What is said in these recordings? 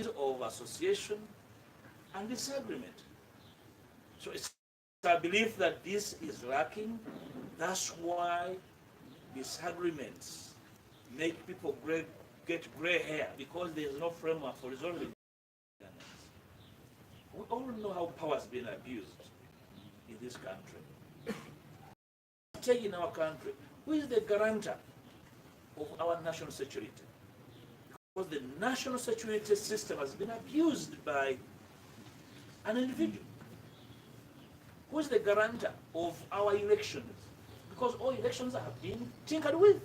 of association and disagreement. So it's a belief that this is lacking. That's why disagreements make people get gray hair, because there's no framework for resolving them. We all know how power has been abused in this country. Take in our country, who is the guarantor of our national security? Because the national security system has been abused by an individual. Who is the guarantor of our elections? Because all elections have been tinkered with.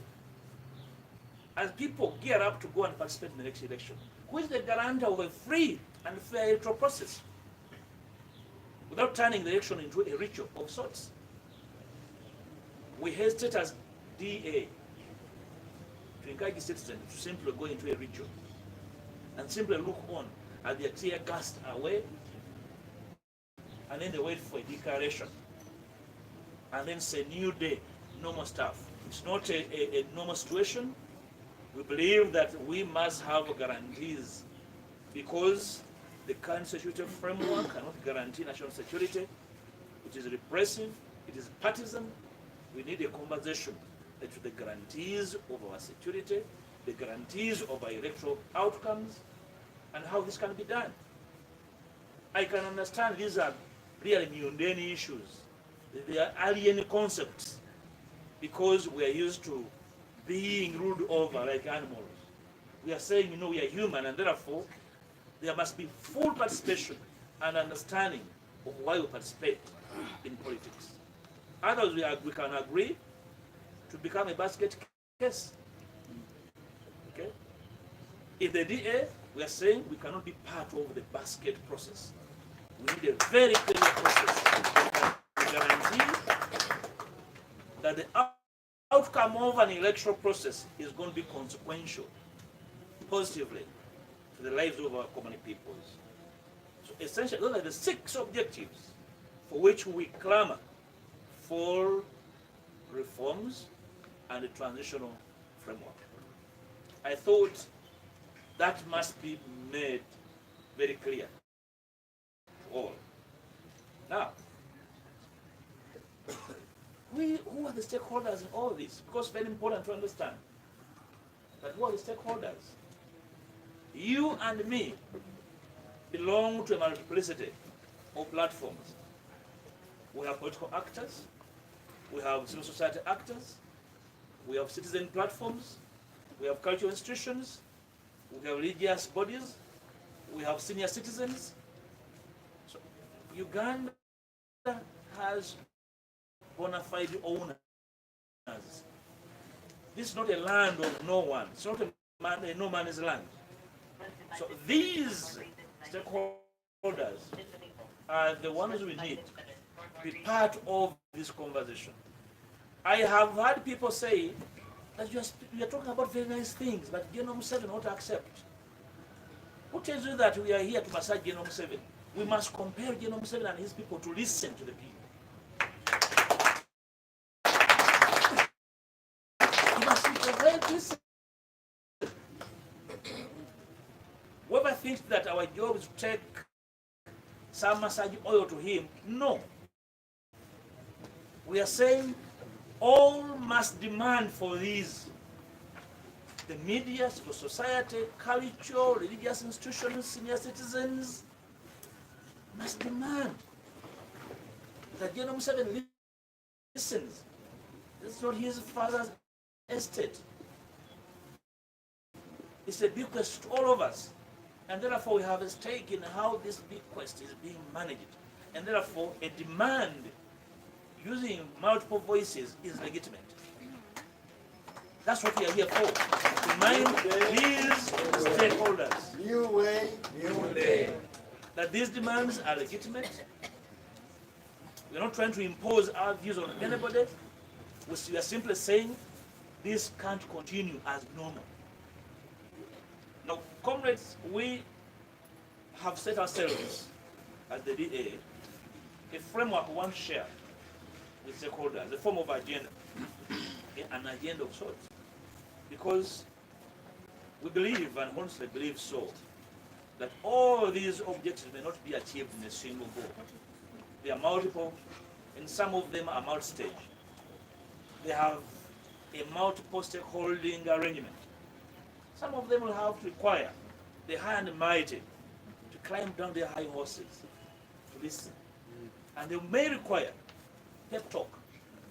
As people gear up to go and participate in the next election, who is the guarantor of a free and fair electoral process without turning the election into a ritual of sorts? We hesitate as DA to encourage citizens to simply go into a ritual and simply look on as their tear gassed away, and then they wait for a declaration, and then say new day, normal stuff. It's not a normal situation. We believe that we must have guarantees, because the current security framework cannot guarantee national security. It is repressive, it is partisan. We need a conversation to the guarantees of our security, the guarantees of our electoral outcomes, and how this can be done. I can understand these are really mundane issues. They are alien concepts, because we are used to being ruled over like animals. We are saying, we are human, and therefore there must be full participation and understanding of why we participate in politics. Otherwise, we can agree to become a basket case. Okay? In the DA, we are saying we cannot be part of the basket process. We need a very clear process to guarantee that the outcome of an electoral process is going to be consequential, positively, to the lives of our common peoples. So essentially, those are the 6 objectives for which we clamor for reforms and a transitional framework. I thought that must be made very clear to all. Now, who are the stakeholders in all this? Because it's very important to understand that who are the stakeholders? You and me belong to a multiplicity of platforms. We have political actors, we have civil society actors, we have citizen platforms, we have cultural institutions, we have religious bodies, we have senior citizens. So Uganda has bona fide owners. This is not a land of no one. It's not a no man's land. So these stakeholders are the ones we need to be part of this conversation. I have heard people say that you are talking about very nice things, but General Museveni will not accept. Who tells you that we are here to massage General Museveni? We must compare General Museveni and his people to listen to the people. You must listen. Whoever thinks that our job is to take some massage oil to him, no. We are saying all must demand for these. The media, civil society, culture, religious institutions, senior citizens must demand that General Museveni listens. This is not his father's estate. It's a bequest to all of us. And therefore we have a stake in how this bequest is being managed. And therefore a demand using multiple voices is legitimate. That's what we are here for. To mind these stakeholders. New way, new day. That these demands are legitimate. We're not trying to impose our views on anybody. We are simply saying this can't continue as normal. Now, comrades, we have set ourselves as the DA a framework we want to share with stakeholders, a form of agenda, an agenda of sorts. Because we believe, and honestly believe so, that all these objectives may not be achieved in a single goal. They are multiple, and some of them are multi-stage. They have a multiple stakeholding arrangement. Some of them will have to require the high and mighty to climb down their high horses to listen. And they may require pep talk.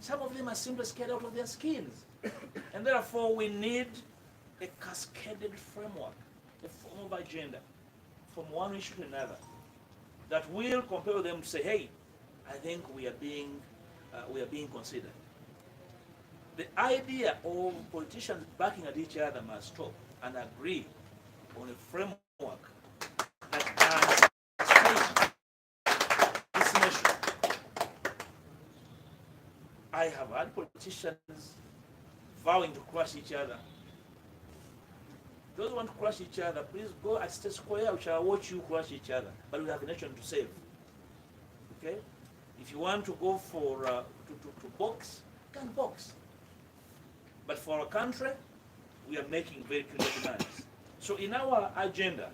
Some of them are simply scared out of their skins. And therefore we need a cascaded framework, a form of agenda from one issue to another that will compel them to say, hey, I think we are being considered. The idea of politicians backing at each other must stop and agree on a framework that can sustain this nation. I have had politicians vowing to crush each other. Those who want to crush each other, please go at State Square, we shall watch you crush each other. But we have a nation to save. Okay? If you want to go for to box, you can box. But for our country, we are making very clear demands. So in our agenda,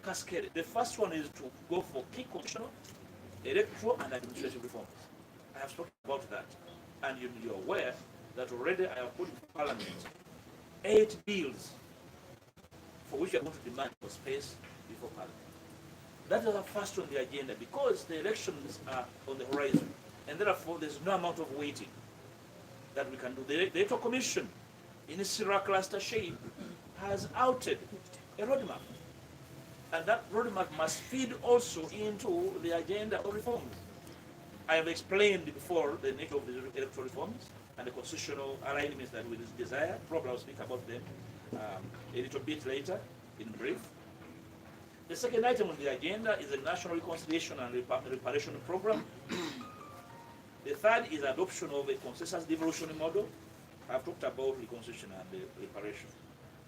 cascade, the first one is to go for key constitutional, electoral, and administrative reforms. I have spoken about that. And you're aware that already I have put in Parliament 8 bills for which we are going to demand for space before Parliament. That is the first on the agenda because the elections are on the horizon, and therefore there's no amount of waiting that we can do. The Electoral Commission, in its lackluster shape, has outed a roadmap, and that roadmap must feed also into the agenda of reforms. I have explained before the nature of the electoral reforms and the constitutional alignments that we desire. Probably I'll speak about them a little bit later in brief. The second item on the agenda is the National Reconciliation and Reparation Program. The third is adoption of a consensus devolution model. I've talked about reconciliation and reparation.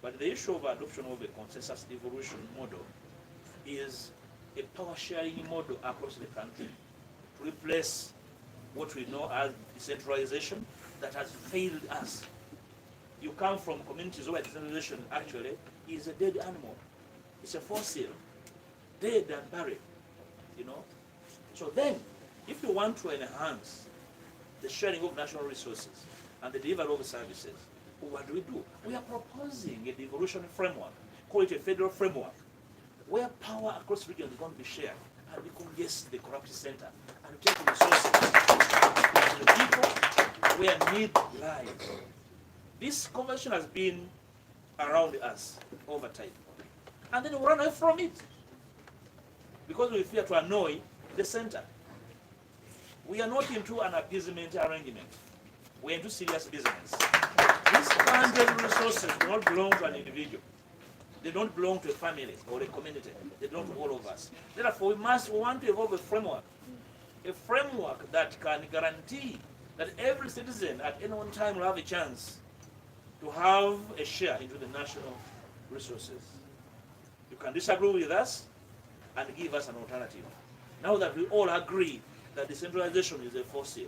But the issue of adoption of a consensus devolution model is a power sharing model across the country to replace what we know as decentralization that has failed us. You come from communities where decentralization actually is a dead animal. It's a fossil, dead and buried, you know. So then, if you want to enhance the sharing of national resources and the delivery of services, what do? We are proposing a devolution framework, call it a federal framework, where power across regions is going to be shared and decongest the corruption center and take the resources to the people where need lies. This conversation has been around us over time. And then we run away from it because we fear to annoy the center. We are not into an appeasement arrangement. We are into serious business. These funded resources do not belong to an individual. They don't belong to a family or a community. They belong to all of us. Therefore, we want to evolve a framework that can guarantee that every citizen at any one time will have a chance to have a share into the national resources. You can disagree with us and give us an alternative. Now that we all agree that decentralization is a fossil,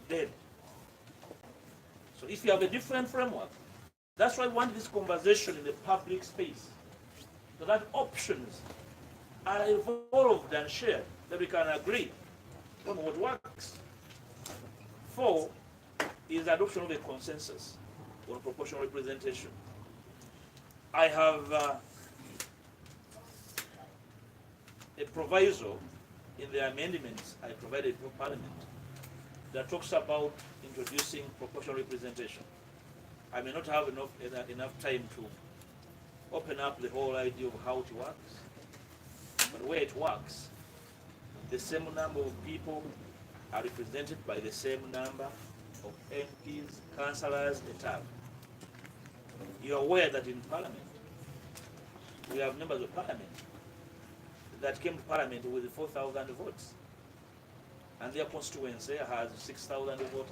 dead. So if you have a different framework, that's why we want this conversation in the public space, so that options are evolved and shared, that we can agree on what works. 4 is adoption of a consensus on proportional representation. I have a proviso in the amendments I provided to Parliament that talks about introducing proportional representation. I may not have enough time to open up the whole idea of how it works, but where it works, the same number of people are represented by the same number of MPs, councillors, etc. You are aware that in Parliament, we have members of Parliament that came to Parliament with 4,000 votes, and their constituency has 6,000 voters,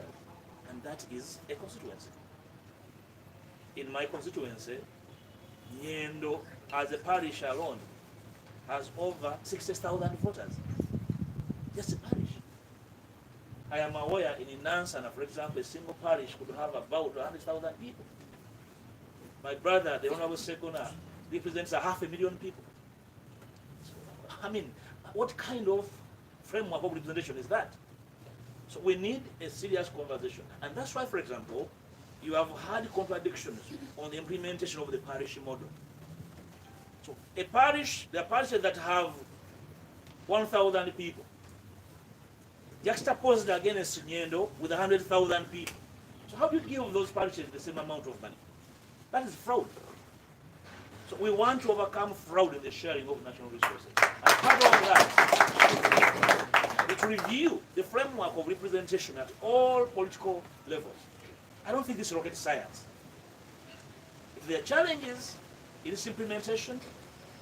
and that is a constituency. In my constituency, Nyendo, as a parish alone, has over 60,000 voters. Just a parish. I am aware in Nansana, for example, a single parish could have about 100,000 people. My brother, the Honorable Segona, represents 500,000 people. So, I mean, what kind of framework of representation is that? So we need a serious conversation. And that's why, for example, you have had contradictions on the implementation of the parish model. So a parish, there are parishes that have 1,000 people, juxtaposed against Nyendo with 100,000 people. So how do you give those parishes the same amount of money? That is fraud. So we want to overcome fraud in the sharing of national resources. As part of that, it's review the framework of representation at all political levels. I don't think this is rocket science. If there are challenges in its implementation,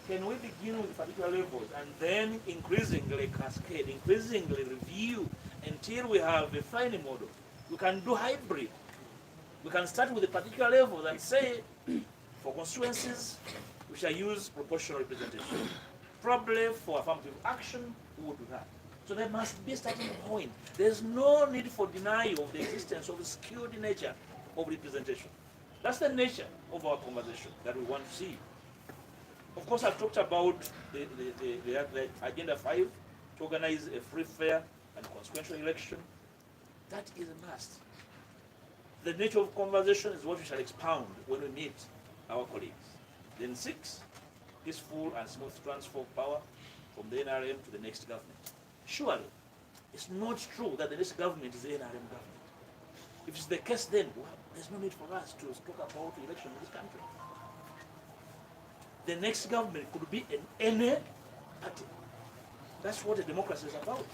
can we begin with particular levels and then increasingly cascade, increasingly review until we have a final model? We can do hybrid. We can start with a particular level and say, for constituencies, we shall use proportional representation. Probably for affirmative action, we will do that. So there must be a starting point. There's no need for denial of the existence of the skewed nature of representation. That's the nature of our conversation that we want to see. Of course, I've talked about the Agenda 5 to organize a free, fair, and consequential election. That is a must. The nature of conversation is what we shall expound when we meet our colleagues. Then 6, peaceful and smooth transfer of power from the NRM to the next government. Surely, it's not true that the next government is the NRM government. If it's the case, then well, there's no need for us to talk about election in this country. The next government could be any party. That's what a democracy is about.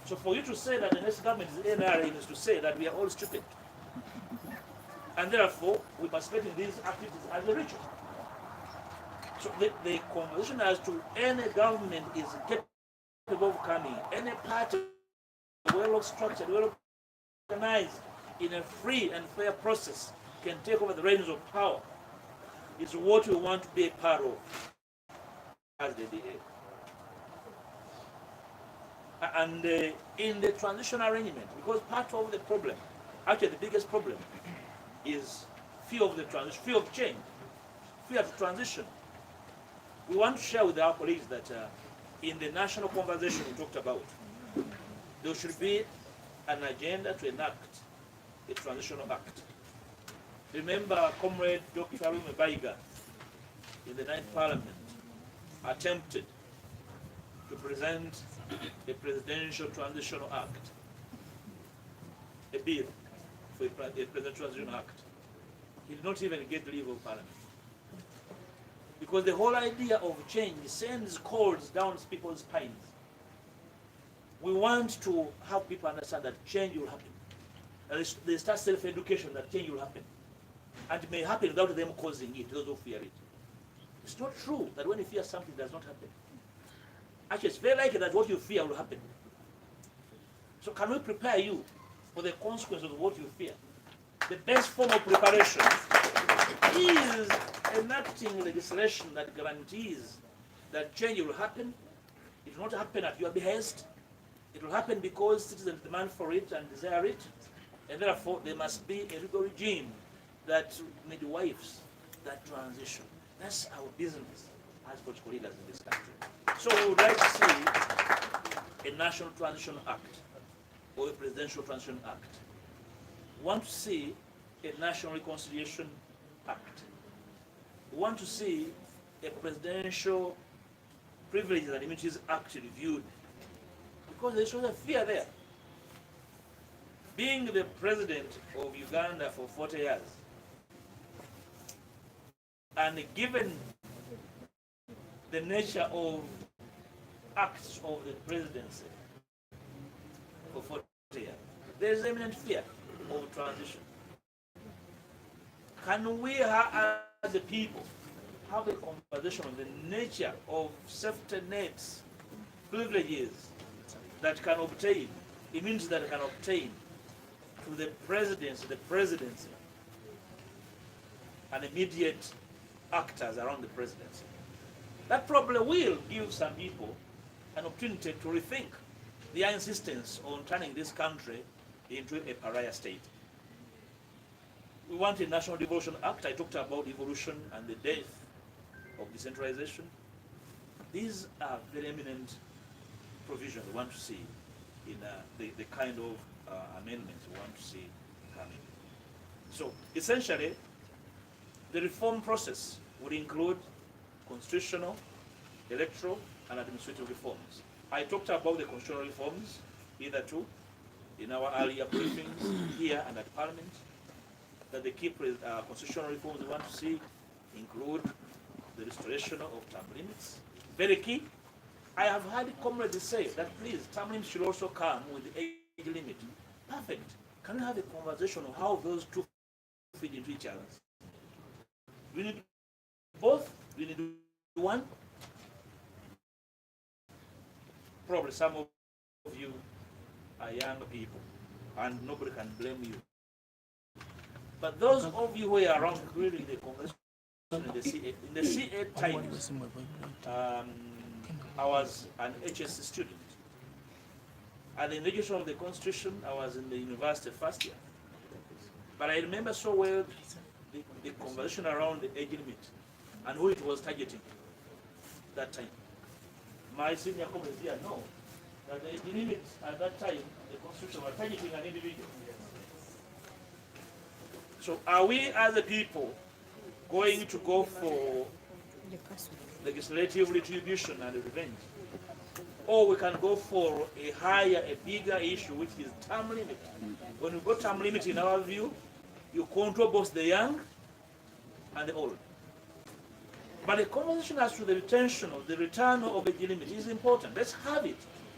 So for you to say that the next government is the NRM is to say that we are all stupid. And therefore, we participate in these activities as a ritual. So the conversation as to any government is capable of coming, any party well structured, well organized, in a free and fair process can take over the reins of power is what we want to be a part of as the DA. And in the transition arrangement, because part of the problem, actually the biggest problem, is fear of the transition, fear of change, fear of transition. We want to share with our colleagues that in the national conversation we talked about, there should be an agenda to enact a transitional act. Remember, Comrade Dr. Arume Baiga in the 9th Parliament attempted to present a presidential transitional act, a bill for a presidential transitional act. He did not even get leave of Parliament. Because the whole idea of change sends cords down people's spines. We want to have people understand that change will happen. And they start self-education that change will happen. And it may happen without them causing it, those who fear it. It's not true that when you fear something, it does not happen. Actually, it's very likely that what you fear will happen. So can we prepare you for the consequences of what you fear? The best form of preparation is enacting legislation that guarantees that change will happen. It will not happen at your behest. It will happen because citizens demand for it and desire it. And therefore, there must be a legal regime that midwives that transition. That's our business as political leaders in this country. So we would like to see a National Transition Act or a Presidential Transition Act. We want to see a National Reconciliation Act. We want to see a Presidential Privileges and Immunities Act reviewed, because there's a fear there. Being the president of Uganda for 40 years, and given the nature of acts of the presidency for 40 years, there is imminent fear of transition. Can we, as a people, have a conversation on the nature of safety nets, privileges that can obtain, immunities that can obtain to the presidency, and immediate actors around the presidency? That probably will give some people an opportunity to rethink their insistence on turning this country into a pariah state. We want a National Devolution Act. I talked about devolution and the death decentralization. These are very eminent provisions we want to see in the kind of amendments we want to see coming. So essentially, the reform process would include constitutional, electoral, and administrative reforms. I talked about the constitutional reforms, either two, in our earlier briefings here and at Parliament, that the key constitutional reforms we want to see include the restoration of term limits. Very key. I have heard comrades say that please, term limits should also come with the age limit. Perfect. Can we have a conversation on how those two fit into each other? We need both. We need one. Probably some of you are young people, and nobody can blame you. But those of you who are around during the conversation in the CA times, I was an HSC student. At the inauguration of the Constitution, I was in the university first year. But I remember so well the conversation around the age limit and who it was targeting that time. My senior colleagues here know that the age limit at that time, the Constitution was targeting an individual. So are we as a people going to go for legislative retribution and revenge? Or we can go for a higher, a bigger issue, which is term limit. When we go term limit, in our view, you control both the young and the old. But the conversation as to the retention of the return of age limit is important. Let's have it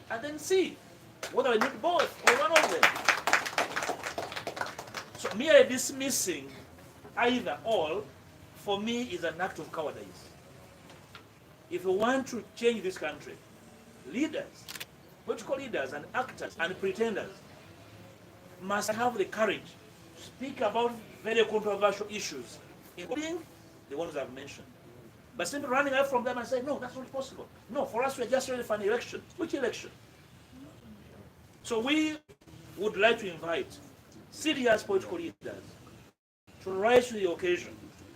and then see whether we need both or one of them. So merely dismissing either or, for me, is an act of cowardice. If we want to change this country, leaders, political leaders and actors and pretenders must have the courage to speak about very controversial issues, including the ones I've mentioned. But simply running away from them and saying, no, that's not possible. No, for us, we're just ready for an election. Which election? So we would like to invite serious political leaders to rise to the occasion,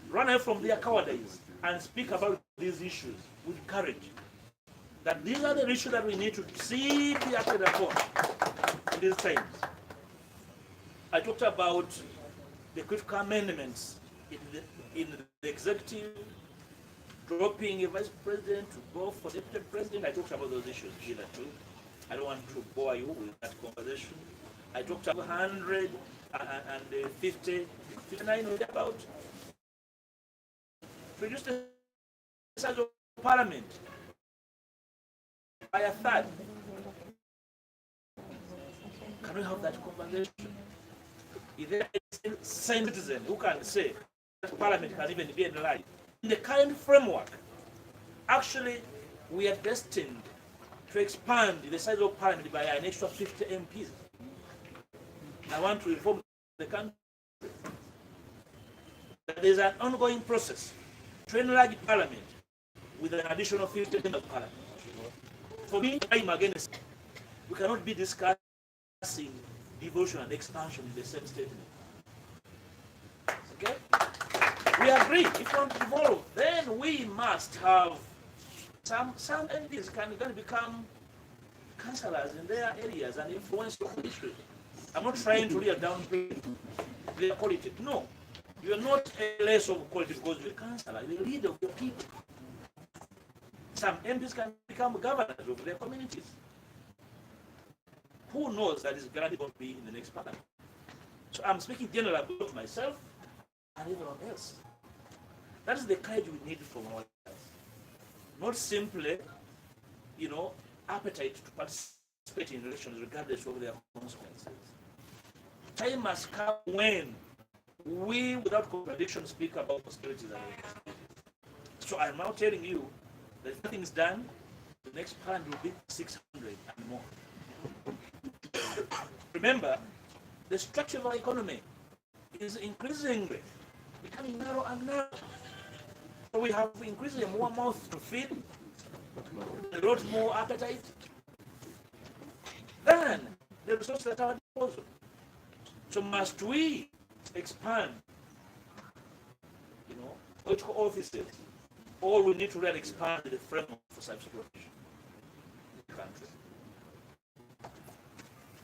run away from their cowardice, and speak about these issues with courage. That these are the issues that we need to see be acted upon in these times. I talked about the critical amendments in the executive, dropping a vice president to go for deputy president. I talked about those issues here too. I don't want to bore you with that conversation. I talked about 150, 59 about reduce the size of parliament by a third. Can we have that conversation? Is there a citizen who can say that parliament can even be enlarged? In the current framework, actually, we are destined to expand the size of parliament by an extra 50 MPs. I want to inform the country that there is an ongoing process to enlarge parliament with an additional 50 members of parliament. For me, I'm against. We cannot be discussing devolution and expansion in the same statement. Okay? We agree. If we want to devolve, then we must have some MPs can become councillors in their areas and influence the issues. I'm not trying to really downplay their quality. No. You are not a less of quality because you're a councillor, you're a leader of your people. Some MPs can become governors of their communities. Who knows that is going to be in the next parliament? So I'm speaking generally about myself and everyone else. That is the courage we need from our leaders. Not simply, appetite to participate in elections regardless of their consequences. Time must come when we, without contradiction, speak about possibilities and risks. So I'm now telling you that if nothing is done, the next parliament will be 600 and more. Remember, the structure of our economy is increasingly becoming narrow and narrow. So we have increasingly more mouth to feed, a lot more appetite than the resources at our disposal. So must we expand, political offices or we need to really expand the framework for self-supervision in the country.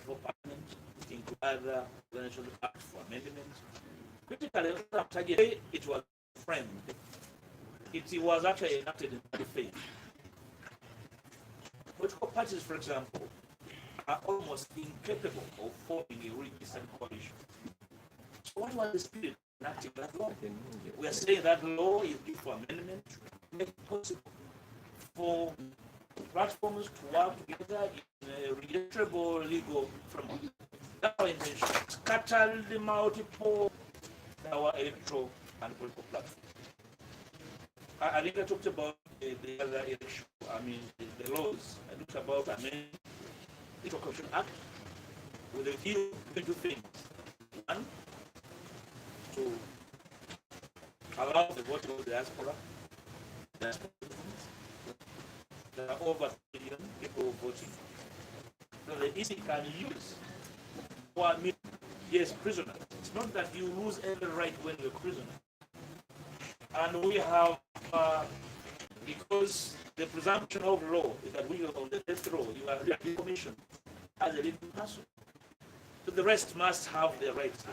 For Parliament, into other organizational act for amendments. Critically, it was framed. It was actually enacted in good faith. Political parties, for example, are almost incapable of forming a registered coalition. So what was the spirit of enacting that law? We are saying that law is due for amendment to make it possible for platforms to work together in a registrable legal framework. That's our intention. Scatter the multiple our electoral and political platforms. I think I talked about the other election, the laws. I talked about amending the Corruption Act with a view to two things. One, to allow the vote of the diaspora. There are over 2 million people voting. So the EC can use for yes, prisoner. It's not that you lose every right when you're a prisoner. And we have, because the presumption of law is that when you're on the death row, you are decommissioned as a living person. So the rest must have their rights.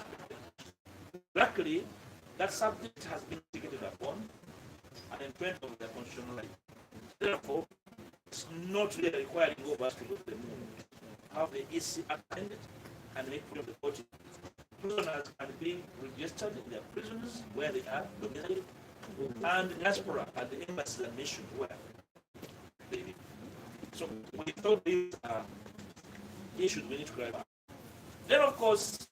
Luckily, that subject has been litigated upon and implemented of the constitutional right. Therefore, it's not really required to go back to the moon. Have the EC attended and make of the voting. Prisoners can be registered in their prisons where they are domiciled, and diaspora at the embassies and missions where they live. So we thought these are issues we need to clarify. Then, of course,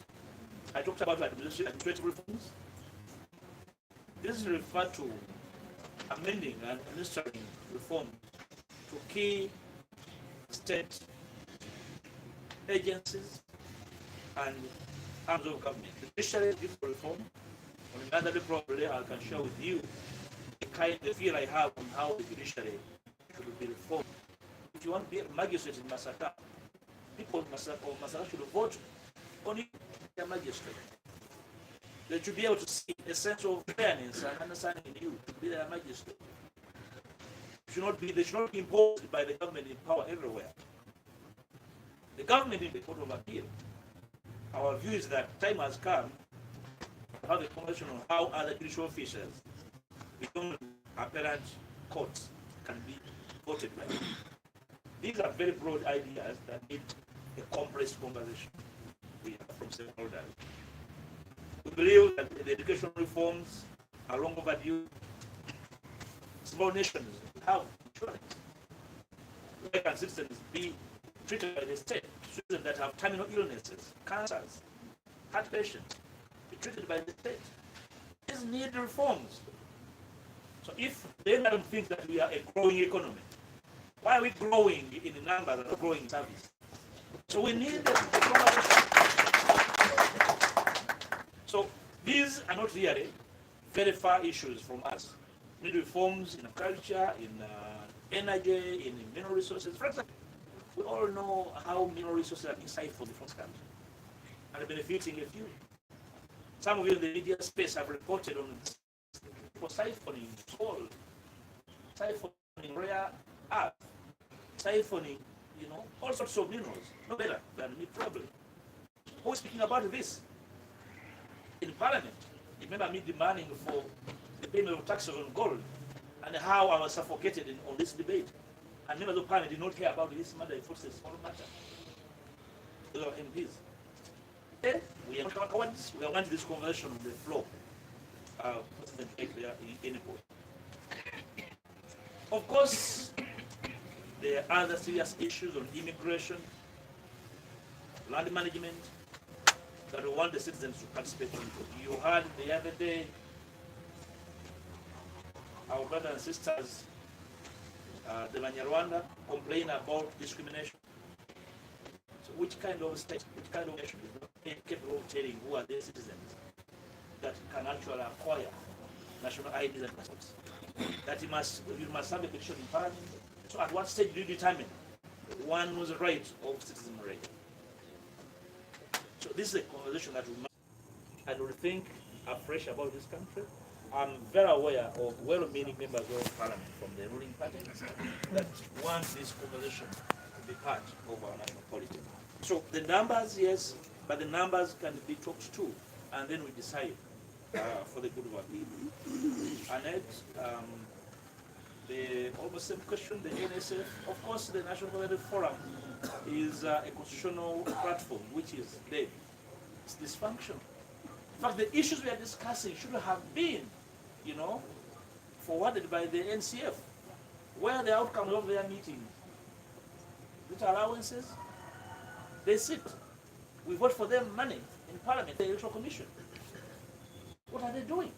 I talked about administrative reforms. This is referred to amending and administering reform to key state agencies and arms of government. The judiciary is for reform. On another day, probably I can share with you the kind of feel I have on how the judiciary should be reformed. If you want to be a magistrate in Masaka, people in Masaka should vote on their magistrate. They should be able to see a sense of fairness and understanding in you to be their magistrate. They should not be imposed by the government in power everywhere. The government in the Court of Appeal. Our view is that time has come to have a conversation on how other judicial officials become apparent courts can be voted by. These are very broad ideas that need a complex conversation. We are from stakeholders. We believe that the education reforms are long overdue. Small nations have insurance. Why can citizens be treated by the state? Children that have terminal illnesses, cancers, heart patients, be treated by the state. These need reforms. So if they don't think that we are a growing economy, why are we growing in the numbers and not growing in service? So we need a conversation. So these are not really very far issues from us. We need reforms in culture, in energy, in mineral resources. For example, we all know how mineral resources are being siphoned from this country and are benefiting a few. Some of you in the media space have reported on people siphoning gold, siphoning rare earth, siphoning, all sorts of minerals. No better than me, probably. Who is speaking about this? In Parliament, you remember me demanding for the payment of taxes on gold and how I was suffocated on this debate. And members of Parliament did not care about this matter. It was a small matter. Those are MPs. Then we are not cowards. We are wanting this conversation on the floor. President Eklea in any point. Of course, there are other serious issues on immigration, land management, that we want the citizens to participate in. You heard the other day our brothers and sisters, the Banyarwanda, complain about discrimination. So which kind of state, which kind of nation is not capable of telling who are their citizens that can actually acquire national IDs and passports? That you must have a petition in Parliament. So at what stage do you determine one's right of citizenry? So this is a conversation that we must and rethink afresh about this country. I'm very aware of well-meaning members of parliament from the ruling parties that want this conversation to be part of our national politics. So the numbers, yes, but the numbers can be talked to, and then we decide for the good of our people. And the almost same question, the NSF, of course, the National Consultative Forum is a constitutional platform which is dead. It's dysfunctional. In fact, the issues we are discussing should have been, forwarded by the NCF. Where are the outcomes of their meetings? With allowances, they sit. We vote for them money in Parliament, the Electoral Commission. What are they doing?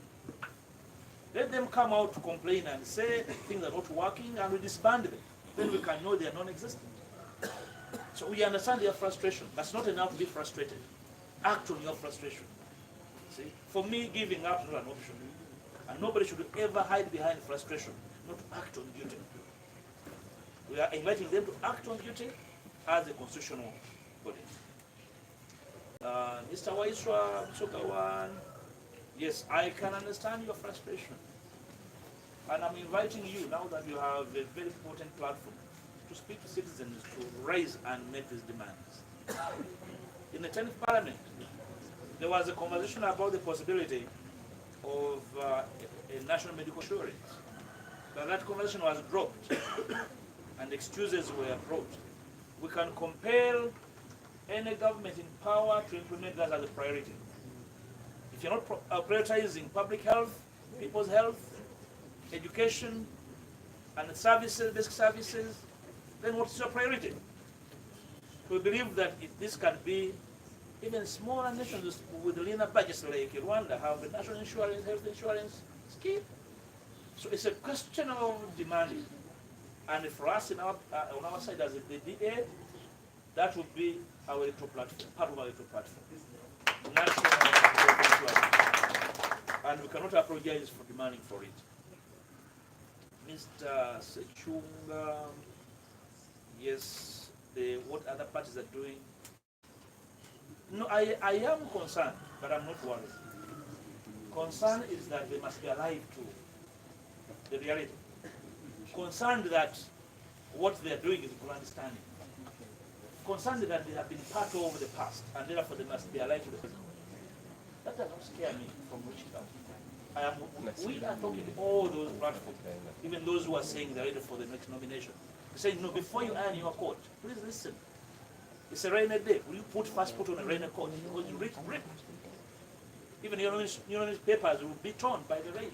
Let them come out to complain and say things are not working, and we disband them. Then we can know they are non-existent. So we understand their frustration. That's not enough to be frustrated. Act on your frustration. See, for me, giving up is not an option. And nobody should ever hide behind frustration, not to act on duty. We are inviting them to act on duty as a constitutional body. Mr. Waiswa, Msukawan, yes, I can understand your frustration. And I'm inviting you, now that you have a very important platform, to speak to citizens to raise and make these demands. In the 10th Parliament, there was a conversation about the possibility of a national medical insurance. But that conversation was dropped and excuses were brought. We can compel any government in power to implement that as a priority. If you're not prioritizing public health, people's health, education, and services, basic services, then what's your priority? We believe that this can be even smaller nations with leaner budgets like Rwanda have a national insurance, health insurance scheme. So it's a question of demanding. And for us on our side as the DA, that would be our electoral platform, part of our electoral platform. And we cannot apologize for demanding for it. Mr. Sechunga, yes, what other parties are doing. No, I am concerned, but I'm not worried. Concern is that they must be alive to the reality. Concerned that what they are doing is grandstanding. Concerned that they have been part of the past, and therefore they must be alive to the present. That does not scare me from reaching out. We are talking to all those platforms, even those who are saying they're ready for the next nomination. They're saying, no, before you iron your coat, please listen. It's a rainy day. Will you first put on a rainy coat? Because you rip. Even your papers will be torn by the rain.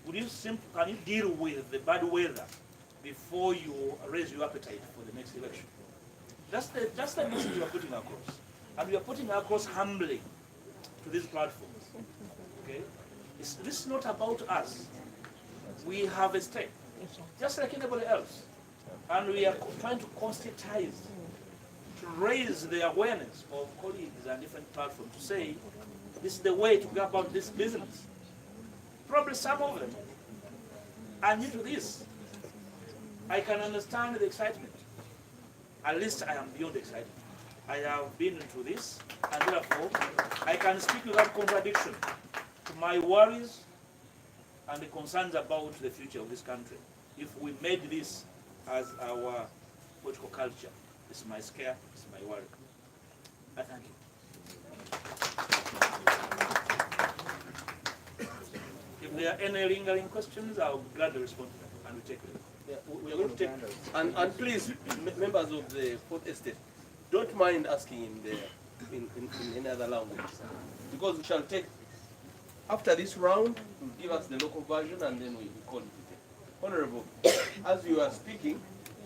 Can you deal with the bad weather before you raise your appetite for the next election? That's the message you are putting across. And we are putting across humbly to these platforms. Okay? This is not about us. We have a stake, just like anybody else. And we are trying to conscientize, to raise the awareness of colleagues and different platforms to say, this is the way to go about this business. Probably some of them are new to this. I can understand the excitement. At least I am beyond excitement. I have been into this, and therefore I can speak without contradiction to my worries and the concerns about the future of this country. If we made this as our political culture, it's my scare, it's my worry. I thank you. If there are any lingering questions, I'll gladly respond to them, and we take them. Yeah, we are going to take, and please, members of the Fourth Estate, don't mind asking in any other language, because we shall take, after this round, we'll give us the local version, and then we call it. Honorable, as you are speaking,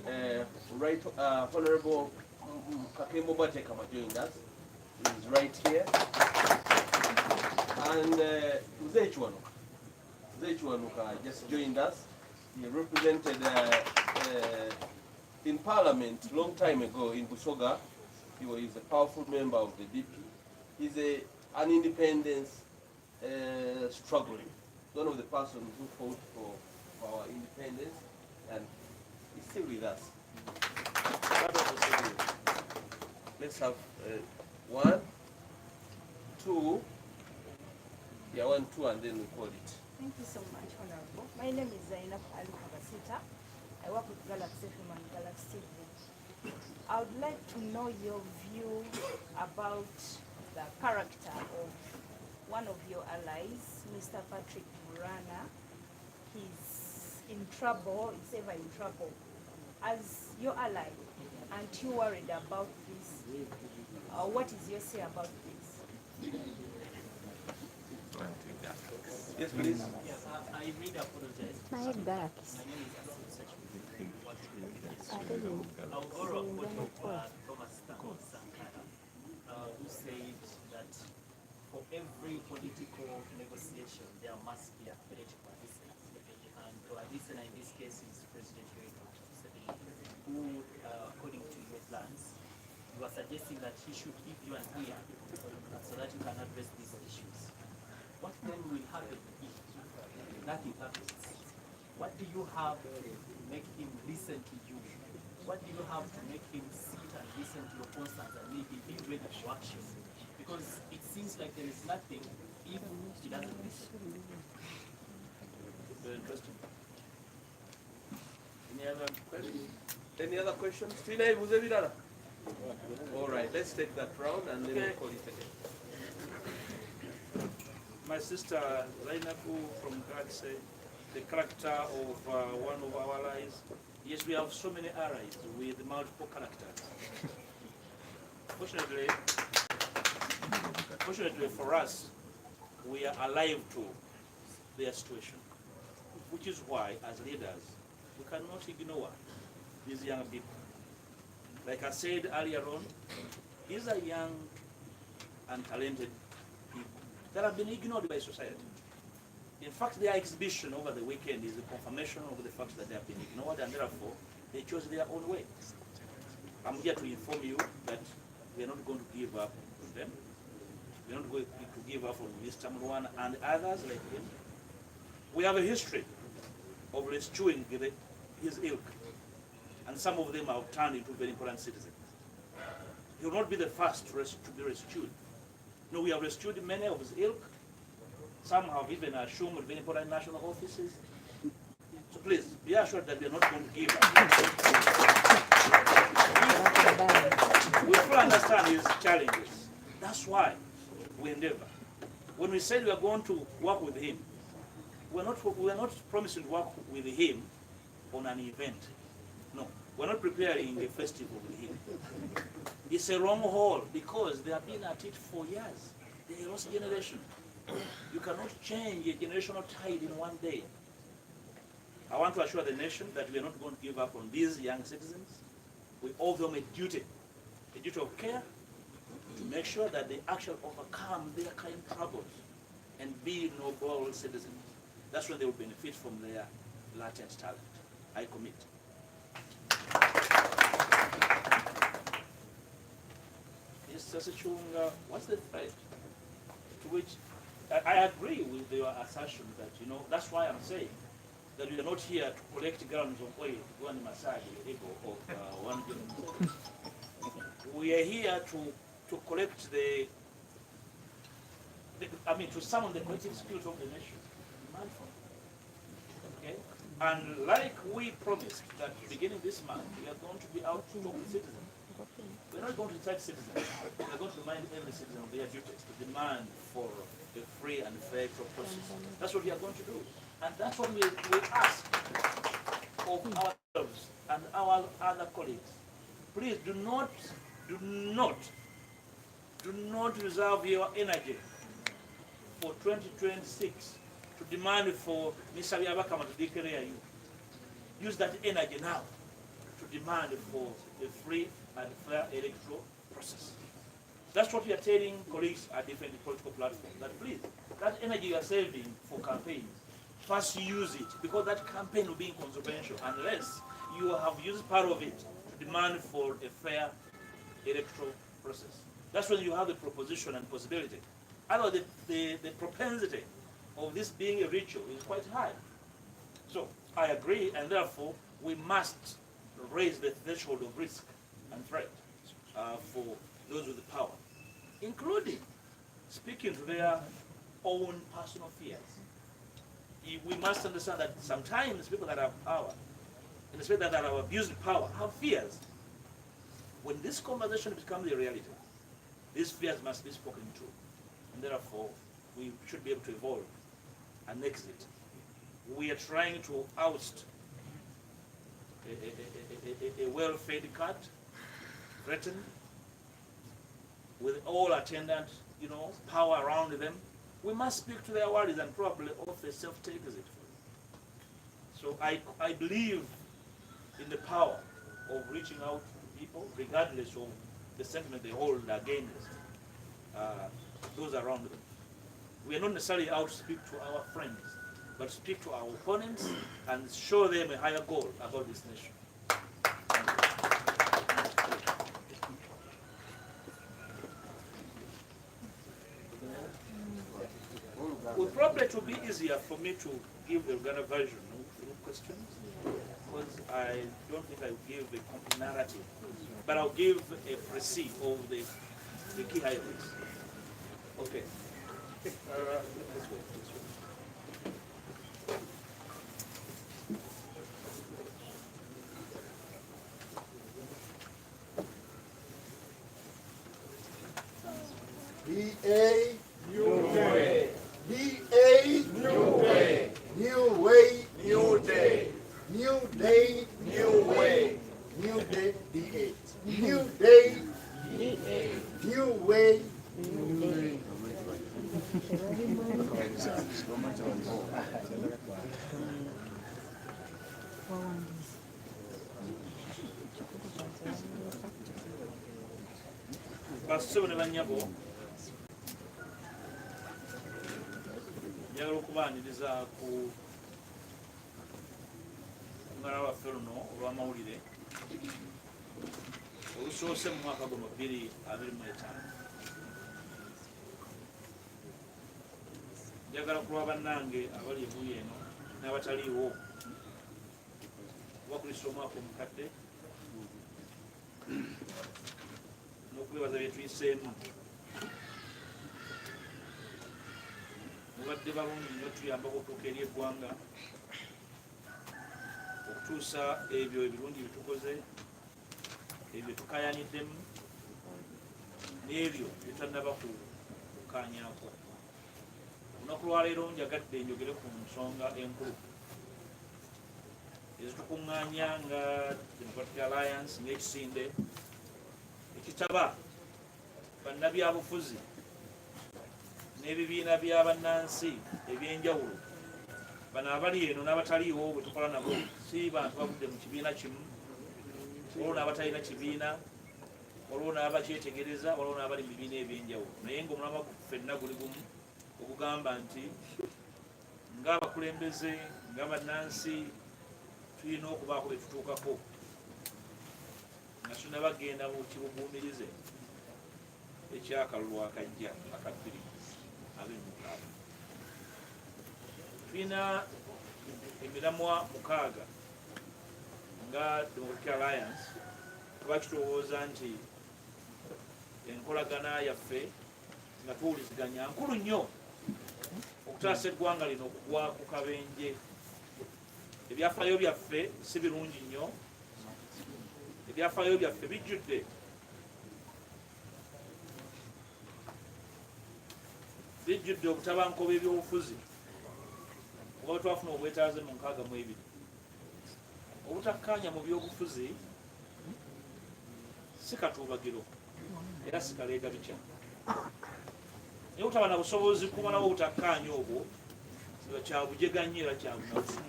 Honorable Kakembo Batekama joined us. He's right here. And Mzee Chwanuka just joined us. He represented in Parliament a long time ago in Busoga. He was a powerful member of the DP. He's an independence struggling. One of the persons who fought for our independence, and he's still with us. Let's have 1, 2, yeah, 1, 2, and then we call it. Thank you so much, Honorable. My name is Zainab Ali Kabasita. I work with Galaxy FM and Galaxy TV. I would like to know your view about the character of one of your allies, Mr. Patrick Murana. He's in trouble, he's ever in trouble. As your ally, aren't you worried about this? What is your say about this? Yes, please. Yes, I really apologize. My back. My name is Asim Sachwi. I'll borrow a quote of Thomas Sankara, who said that for every political negotiation, there must be a political listener. And our listener in this case is President Yoweri Museveni, who, according to your plans, you are suggesting that he should give you an ear so that you can address these issues. What then will happen if nothing happens? What do you have to make him listen to you? What do you have to make him sit and listen to your concerns and maybe be ready to action? Because it seems like there is nothing if he doesn't listen. Very interesting. Any other questions? Any other questions? Tina, all right, let's take that round and then we'll call it again. My sister Zainabu from Galaxy, the character of one of our allies. Yes, we have so many allies with multiple characters. Fortunately for us, we are alive to their situation, which is why, as leaders, we cannot ignore these young people. Like I said earlier on, these are young and talented people that have been ignored by society. In fact, their exhibition over the weekend is a confirmation of the fact that they have been ignored, and therefore they chose their own way. I'm here to inform you that we are not going to give up on them. We are not going to give up on Mr. Murwana and others like him. We have a history of rescuing his ilk, and some of them have turned into very important citizens. He will not be the first to be rescued. No, we have rescued many of his ilk. Some have even assumed very important national offices. So please, be assured that we are not going to give up. We fully understand his challenges. That's why we endeavor. When we said we are going to work with him, we are not promising to work with him on an event. No, we're not preparing a festival with him. It's a wrong haul because they have been at it for years. They are lost generation. You cannot change a generational tide in one day. I want to assure the nation that we are not going to give up on these young citizens. We owe them a duty of care to make sure that they actually overcome their current troubles and be noble citizens. That's when they will benefit from their latent talent. I commit. Mr. Sichunga, what's the threat? To which I agree with your assertion that, that's why I'm saying that we are not here to collect gallons of oil, one massage, or one. We are here to collect to summon the collective spirit of the nation. Okay? And like we promised that beginning this month, we are going to be out to talk to citizens. We're not going to incite citizens. We're going to remind every citizen of their duties to demand for a free and fair process. That's what we are going to do. And that's what we ask of ourselves and our other colleagues. Please do not reserve your energy for 2026 to demand for Mr. Yabakama to declare you. Use that energy now to demand for a free and fair electoral process. That's what we are telling colleagues at different political platforms, that please, that energy you are saving for campaigns, first use it, because that campaign will be inconsequential unless you have used part of it to demand for a fair electoral process. That's when you have the proposition and possibility. Otherwise, the propensity of this being a ritual is quite high. So I agree, and therefore we must raise the threshold of risk and threat for those with the power, including speaking to their own personal fears. we must understand that sometimes people that have power, and especially that have abused power, have fears. When this conversation becomes a reality, these fears must be spoken to. And therefore, we should be able to evolve and exit. We are trying to oust a well-fed cat, threatened, with all attendant, power around them. We must speak to their worries and probably offer self-take exit. So I believe in the power of reaching out to people, regardless of the sentiment they hold against those around them. We are not necessarily out to speak to our friends, but speak to our opponents and show them a higher goal about this nation. It will be easier for me to give the Uganda version of questions, because I don't think I will give a complete narrative, but I'll give a précis of the key highlights. Okay. Let's go. B.A. New Way. B.A. New Way. New Way. New Day. New Day. New Way. New Day. B.A. New Day. B.A. New Way. New Day. Basebo ne bannyabo njagala okubaaniriza ku ngala waffe luno olw'amawulire olusoose mu mwaka guno 2025. njagala kulwa bannange abali ebuuyi eno n'abataliiwo obakulisa omwaka omukadde n'okwebaza bye tuyiseemu. mubadde balungi nnyo tuyambako okutuuka eri eggwanga okutuusa ebyo ebirungi byetukoze, ebyo tukayaniddemu n'ebyo byetanaba kukanyaako. olunaku lwaleero njagadde njogere ku nsonga enkulu ezitukuŋŋaanya nga Democratic Alliance ng'ekisinde ekitaba bannabyabufuzi n'ebibiina by'abannansi ebyenjawulo. bano abali eno n'abataliiwo bwe tukola nabo si bantu bavudde mu kibiina kimu, waliwo n'abatalina kibiina, waliwo n'abakyetegereza, waliwo n'abali mu bibiina ebyenjawulo, naye ng'omulamwa ffenna guli gumu okugamba nti ng'abakulembeze ng'abannansi tulina okubaako bye tutuukako nga tulina bagenda mu kibuguumirize ekyakalulu akajja aka 2027. tulina emiramwa 6 nga Democratic Alliance tuba kitowooza nti enkolagana yaffe nga tuwuliziganya nkulu nnyo okutaasa eggwanga lino okugwa ku kabenje. ebyafaayo byaffe si birungi nnyo, ebyafaayo byaffe bijjudde obutabanguko bw'ebyobufuzi oba twafuna obwetaaze mu 62. obutakkaanya mu byobufuzi si katuubagiro era si kaleega bikya, naye obutaba na busobozi kumalawo obutakkaanya obwo nga kyabujeganye era kyabunafu.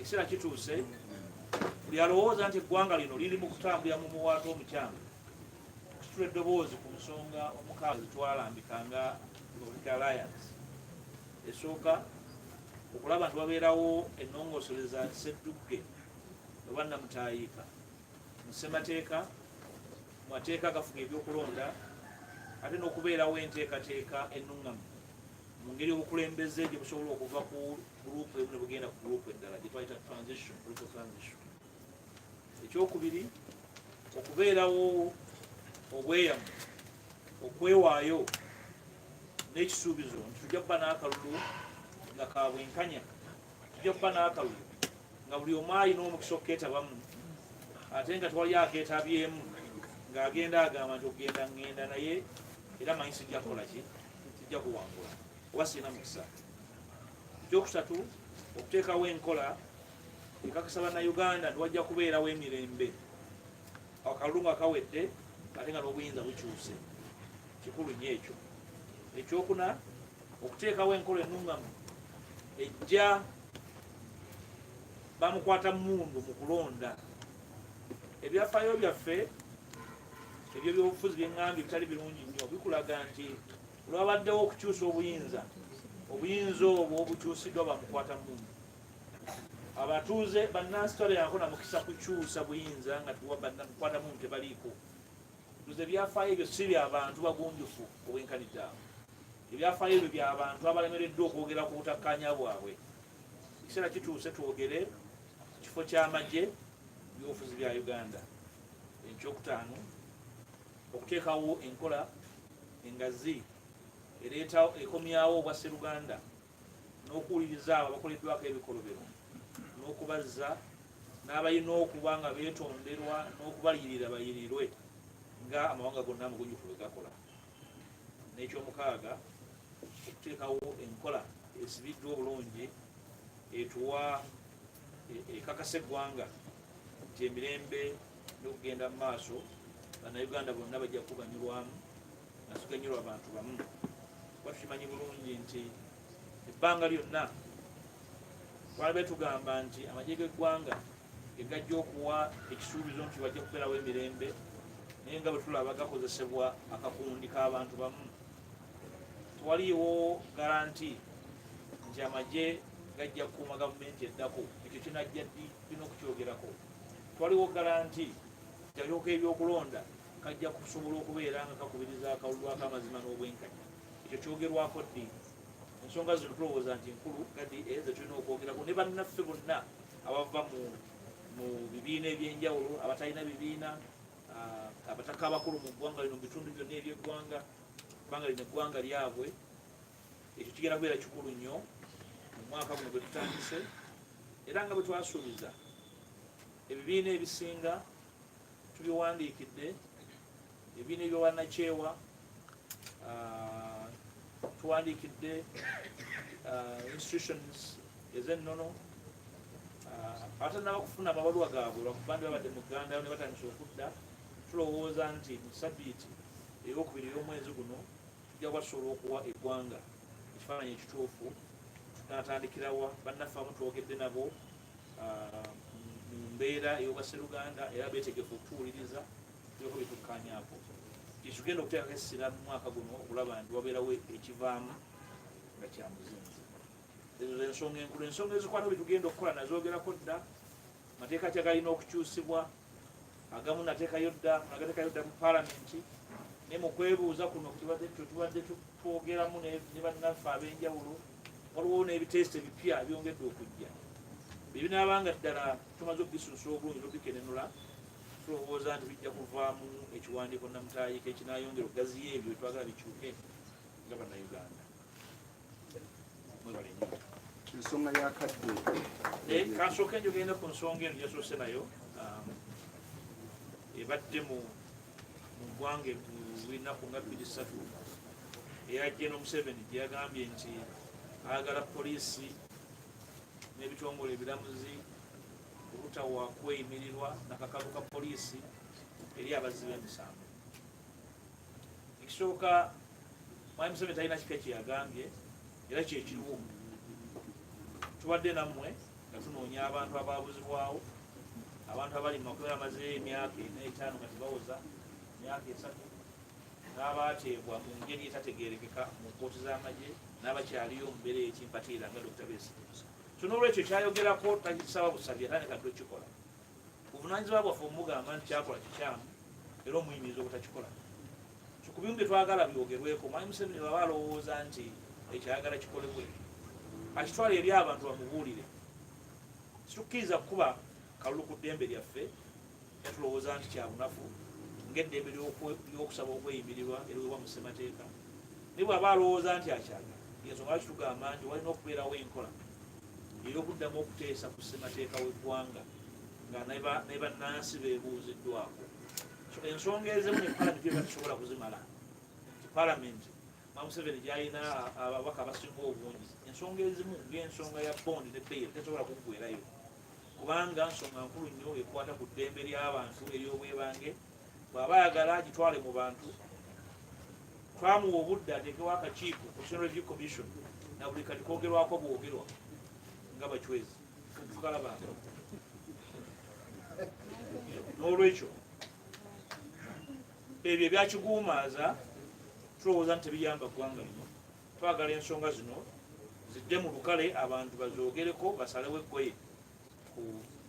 ekiseera kituuse buli alowooza nti eggwanga lino liri mu kutambulira mu muwaata omukyanga tutula eddoboozi ku nsonga omukaaga zetwalambikanga Democratic Alliance. esooka okulaba nti wabeerawo ennongoosereza Sseddugge oba Namutaayiika mu ssemateeka, mu mateeka agafuga ebyokulonda, ate n'okubeerawo enteekateeka ennuŋŋamu mu ngeri obukulembeze gye busobola okuva ku gurupu emu ne bugenda ku gurupu eddala gye twayita transition. ekyokubiri okubeerawo obweyamu, okwewaayo n'ekisuubizo nti tujja kuba n'akalulu nga kabwenkanya tujja kuba n'akalulu nga buli omu alina omukisa okukeetabamu ate nga tewali akeetabyemu ng'agenda agamba nti okugenda ngenda naye era manyi sijja kukola ki sijja kuwangula oba sirina mukisa. Ekyokusatu okuteekawo enkola ekakasa bannayuganda nti wajja kubeerawo emirembe akalulu nga kawedde ate nga n'obuyinza bukyuse, kikulu nnyo ekyo. Ekyokuna okuteekawo enkola ennungamu ejja bamukwata mundu mu kulonda. Ebyafaayo byaffe ebyo byobufuzi byeŋŋambye bitali birungi nnyo, bikulaga nti olwabaddewo okukyusa obuyinza obwo bukyusiddwa bamukwata mundu. Abatuuze bannansi twalyako na mukisa kukyusa buyinza nga mukwata mundu tebaliiko. Tuze ebyafaayo ebyo si byabantu bagunjufu obwenkanidde awo, ebyafaayo ebyo byabantu abalemereddwa okwogera ku butakkaanya bwabwe. Ekiseera kituuse twogere kifo ky'amagye byobufuzi bya Uganda. Ekyokutaano okuteekawo enkola engazi ekomyawo obwa Sseruganda n'okuwuliriza abo abakoleddwako ebikolobero n'okubazza n'abalina okuba nga beetonderwa n'okubaliyirira bayirirwe nga amawanga gonna amagunjufu bwe gakola. N'ekyomukaaga okuteekawo enkola esibiddwa obulungi etuwa ekakasa eggwanga nti emirembe n'okugenda mu maaso bannayuganda bonna bajja kuganyulwamu nga siganyulwa abantu bamu. Kuba tukimanyi bulungi nti ebbanga lyonna twali betugamba nti amagye g'eggwanga gegajja okuwa ekisuubizo nti bajja kubeerawo emirembe, naye nga bwe tulaba gakozesebwa akakundi k'abantu bamu. Tewaliiwo garanti nti amagye gajja kukuuma gavumenti eddako, ekyo kinajja ddi tulina okukyogerako. Tewaliwo garanti nti abyoko ebyokulonda kajja kusobola okubeera nga kakubiriza akalulu ak'amazima n'obwenkanya, ekyo kyogerwako ddi. Ensonga zino tulowooza nti nkulu gadi ze tulina okwogerako ne bannaffe bonna abava mu bibiina ebyenjawulo, abatalina bibiina, abataka abakulu mu ggwanga lino, mu bitundu byonna ebyeggwanga, ebbanga lino eggwanga lyabwe. Ekyo kigenda kubeera kikulu nnyo mu mwaka guno bwe tutandise, era nga bwe twasuubiza ebibiina ebisinga tubiwandiikidde, ebibiina ebyobwannakyewa tuwandiikidde, institutions ez'ennono abatanaba kufuna amabaluwa gaabwe lwakubandi babadde mu Uganda ne batandisa okudda. Tulowooza nti mu sabbiiti eyokubiri ey'omwezi guno tujja kubasobola okuwa eggwanga ekifaananyi ekituufu. Tunatandikirawa bannaffe abamu twogedde nabo mu mbeera ey'obwa Sseruganda era beetegefu okutuwuliriza byoko byetukkaanyaako. Kitugenda okuteekako essira mu mwaka guno okulaba nti wabeerawo ekivaamu nga kya muzinzi. Ezo z'ensonga enkulu. Ensonga ezikwata byetugenda okukola nazoogerako dda. Amateeka ki agalina okukyusibwa, agamu nateekayo dda mu paalamenti, naye mu kwebuuza kuno tubadde twogeramu ne bannaffe ab'enjawulo, waliwo n'ebiteesite bipya byongedde okujja. Bye binaabanga ddala tumaze okubisuusa obulungi n'obikenenula, tulowooza nti bijja kuvaamu ekiwandiiko namutaayiika ekinaayongera okugaziya ebyo twagala bikyuke nga bannayuganda. Mwebale nnyo. Ensonga yakadde Kansooke njogenda ku nsonga eno gyasoose nayo ebadde mu ggwanga lunaku nga 23 eya General Museveni gye yagambye nti ayagala poliisi n'ebitongole ebiramuzi obutawa kweyimirirwa nakakalu ka poliisi eri abazzi b'emisango. Ekisooka Mwami Museveni talina kika kye yagambye era kyekiriwo. Tubadde nammwe nga tunoonya abantu abaabuzibwawo, abantu abali mu makomera amazeeyo emyaka 45 nga tebawoza emyaka 3, n'abaateebwa mu ngeri etategeerekeka mu kkooti z'amagye, n'abakyaliyo mu mbeera ekimpatiira nga Dr. Besigye. So n'olwekyo kyayogerako takisaba busabye atandika tukikola. Buvunaanyizibwa bwaffe omugamba nti kyakola kikyamu era omuyimiriza obutakikola. So ku bimu bye twagala byogerweko, Mwami Museveni baba alowooza nti ekyayagala kikolebwe akitwala eri abantu bamubuulire. Situkkiriza kuba kalulu ku ddembe lyaffe, tulowooza nti kyabunafu ng'eddembe ly'okusaba okweyimirirwa eriweebwa mu ssemateeka. Naye bw'aba alowooza nti akyagala ensonga lwaki tugamba nti walina okubeerawo enkola ey'okuddamu okuteesa ku ssemateeka w'eggwanga nga ne bannansi beebuuziddwako. So ensonga ezimu ne palamenti eba tesobola kuzimala. Palamenti Museveni gy'alina ababaka abasinga obungi, ensonga ezimu ng'ensonga ya bondi ne bbeeyi tesobola kuggwerayo, kubanga nsonga nkulu nnyo ekwata ku ddembe ly'abantu ery'obwebange. Bw'aba ayagala agitwale mu bantu, twamuwa obudde ateekewo akakiiko National Review Commission na buli kati koogerwako bwogerwa nga bacwezi tukalabanga. N'olwekyo ebyo ebyakiguumaaza tulowooza nti tebiyamba ggwanga lino. Twagala ensonga zino zidde mu lukale, abantu bazoogereko, basalewo eggoye ku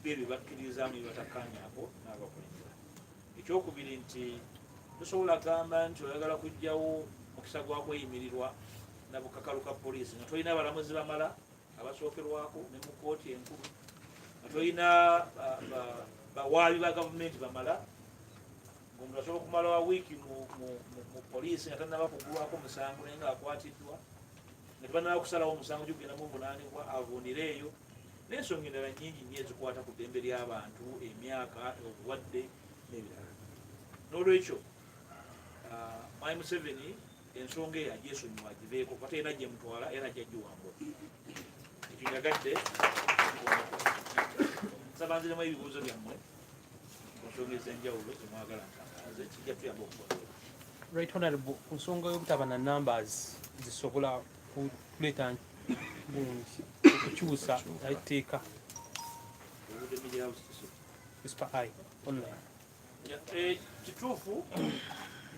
ebyo bakkiririzaamu byebatakkaanyaako n'abakulembera. Ekyokubiri nti tosobola gamba nti oyagala kujjawo mukisa gwa kweyimirirwa na bukakalu ka poliisi nga tolina abalamuzi bamala abasookerwako ne mu kooti enkulu, nga tolina bawaabi ba gavumenti bamala, ng'omuntu asobola okumala wa wiiki mu poliisi nga tannaba kugulwako musango naye ng'akwatiddwa, nga tebannaba kusalawo omusango gy'okugendamu obuvunaanibwa avundire eyo, n'ensonga endala nnyingi nnyo ezikwata ku ddembe ly'abantu, emyaka, obulwadde n'ebirala. N'olwekyo Mwami Museveni ensonga eyo agyesonyiwa agiveeko, kuba terina gye mutwala era ajja giwambula. Ekyo njagadde nsaba nziremu ebibuuzo byammwe ku nsonga ez'enjawulo zemwagala ntangaaze, kijja tuyamba okubonerera. Right Honorable, ku nsonga y'obutaba na numbers zisobola kuleeta okukyusa etteeka online. Kituufu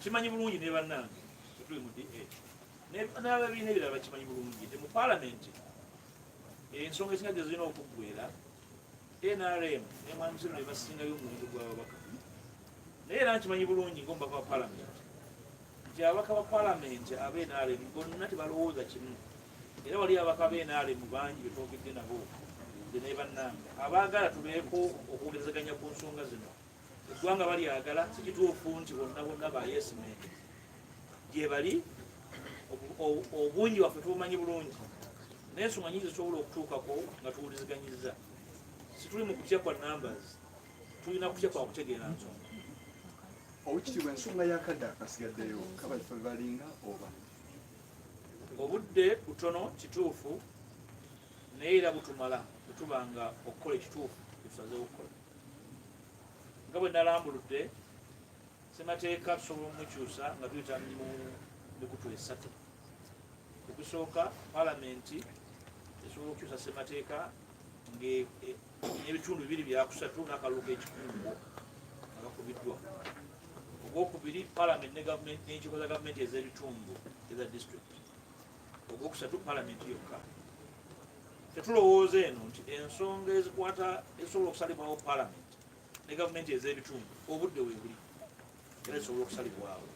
kimanyi bulungi ne bannange tuli mu DA n'ababiina ebirala bakimanyi bulungi nti mu paalamenti ensonga ezinga zirina okuggwera NRM ne Mwami Museveni ne basingayo omuwendo gw'ababaka. Naye era nkimanyi bulungi ng'omubaka wa paalamenti nti ababaka ba paalamenti ab'NRM bonna tebalowooza kimu, era wali ababaka b'NRM bangi betwogedde nabo ne bannange abaagala tubeeko okwogerezaganya ku nsonga zino. Eggwanga balyagala, si kituufu nti bonna ba yes men gye bali, obungi waffe tubumanyi bulungi, naye ensonga nyingi zisobola okutuukako nga tuwuliziganyiza. Situli mu kutya kwa numbers, tulina kutya kwa kutegeera nsonga. Obukitiibwa ensonga y'akadde akasigaddeyo kabafe balinga oba obudde butono kituufu, naye era butumala butubanga okukola ekituufu kyetusazeewo okukola. Nga bwe nalambuludde ssemateeka tusobola omukyusa nga tuyita mu mikutu esatu. Okusooka paalamenti esobola okukyusa ssemateeka n'ebitundu bibiri byakusatu n'akalulu k'ekikungo nga gakubiddwa. Ogwokubiri paalamenti n'enkiiko za gavumenti ez'ebitundu eza disitulikiti. Ogwokusatu paalamenti yokka. Tetulowooza eno nti ensonga ezikwata ezisobola okusalibwawo paalamenti ne gavumenti ez'ebitundu obudde weebuli era zisobola okusalibwawo.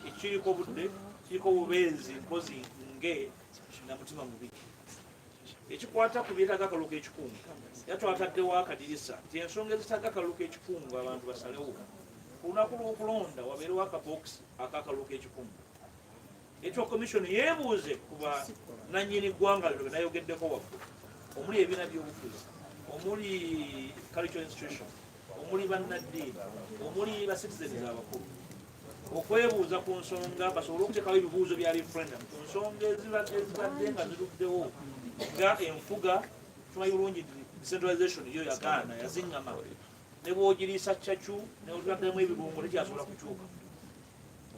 Ekiriko obudde kiriko obubeezi mpozi na mutima mubi. Ekikwata ku byetaaga akalulu k'ekikungu era twataddewo akadirisa nti ensonga ezitaaga akalulu k'ekikungu abantu basalewo ku lunaku lw'okulonda wabeerewo akabokisi ak'akalulu k'ekikungu. Electoral Commission yeebuuze ku bannannyini ggwanga lino benayogeddeko waggulu, omuli ebibiina by'obufuzi, omuli cultural institution, omuli bannaddiini, omuli ba citizens abakulu, okwebuuza ku nsonga basobole okuteekawo ebibuuzo bya referendum ku nsonga ezibadde nga ziruddewo nga enfuga. Tumanyi bulungi decentralization yo yagaana yaziŋŋama, ne bw'ogiriisa ccacu neotuladdemu ebirungo tekyasobola kukyuka,